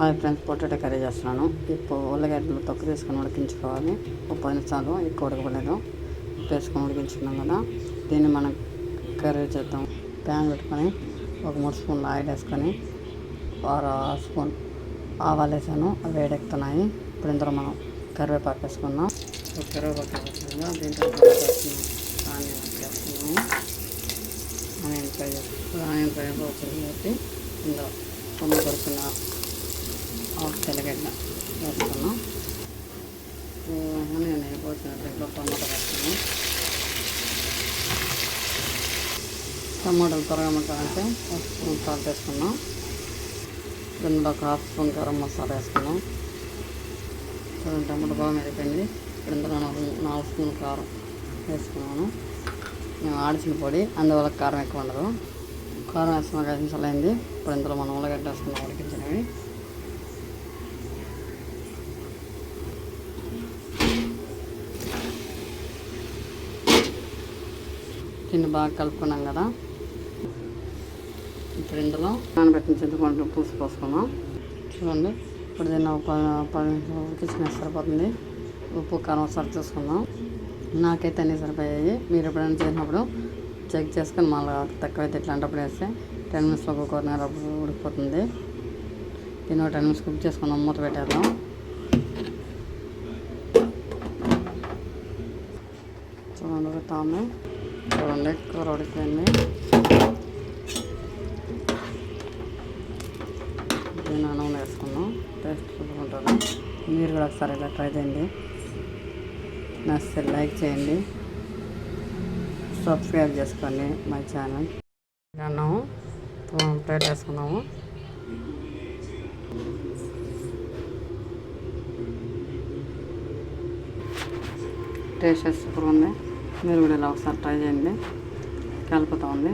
Hi friends, potato curry చేస్తున్నాను. ఇప్పుడు ఉల్లగడ్డలు తొక్కు తీసుకొని ఉడికించుకోవాలి. ఒక 10 నిమిషాలు ఎక్కువ ఉడకలేదు. ఉప్పు వేసుకొని ఉడికించుకున్నాం కదా, దీన్ని మనం కర్రీ చేద్దాం. ప్యాన్ పెట్టుకొని ఒక 3 స్పూన్లు ఆయిల్ వేసుకొని 1 స్పూన్ ఆవాలు వేసాను, అవి వేడెక్కుతున్నాయి. ఇప్పుడు ఇందులో మనం కరివేపాకు వేసుకున్నాం. కరివేపాకు వేసుకున్నాం, దీంట్లో ఆనియన్ వేసుకున్నాము. ఆనియన్ ఫ్రై అవుతుంది కాబట్టి ఇందులో కొనుక్కున్న తెల్లగడ్డ వేసుకున్నాం. నేను అయిపోతున్న దీంట్లో టమాటా వేసుకున్నాం. టమాటాలు త్వరగా మగ్గాలంటే 1 స్పూన్ సాల్ట్ వేసుకున్నాం. ఇందులో ఒక 1/2 స్పూన్ గరం మసాలా వేసుకున్నాం. టమాటా బాగా మెరిపోయింది. ఇప్పుడు ఇందులో 4 స్పూన్ కారం వేసుకున్నాను. మేము ఆడిచిన పొడి, అందువల్ల కారం ఎక్కువ ఉండదు. కారం వేసుకున్న 5 నిమిషాలు అయింది. ఇప్పుడు ఇందులో మనం ఉల్లగడ్డ వేసుకున్నాం ఉడికించినవి. దీన్ని బాగా కలుపుకున్నాం కదా, ఇప్పుడు ఇందులో నానబెట్టిన చింతపండు పులుసు పోసుకున్నాం. చూడండి, ఇప్పుడు దీన్ని ఒక 10 నిమిషాలు ఉడికించిన సరిపోతుంది. ఉప్పు కారం ఒకసారి చూసుకుందాం. నాకైతే అన్నీ సరిపోయాయి. మీరు ఎప్పుడైనా చేసినప్పుడు చెక్ చేసుకొని మళ్ళీ తక్కువైతే ఇట్లాంటప్పుడు వేస్తే 10 మినిట్స్లో ఒక్కొక్కరిన్నర ఉడికిపోతుంది. దీన్ని ఒక 10 మినిట్స్ కుక్ చేసుకుందాం. మూత పెట్టేద్దాం. చూడండి, ఉడుకుతాము. చూడండి, కూర ఉడికిపోయింది. దీన్ని అన్నం వేసుకుందాం. టేస్ట్ చూసుకుంటాను. మీరు కూడా ఒకసారి ఇలా ట్రై చేయండి. నచ్చితే లైక్ చేయండి, సబ్స్క్రైబ్ చేసుకోండి మై ఛానల్. అన్నం ప్లేట్ వేసుకున్నాము. టేస్ట్ సూపర్గా ఉంది. మీరు కూడా ఇలా ఒకసారి ట్రై చేయండి. కలుపుతూ ఉంది.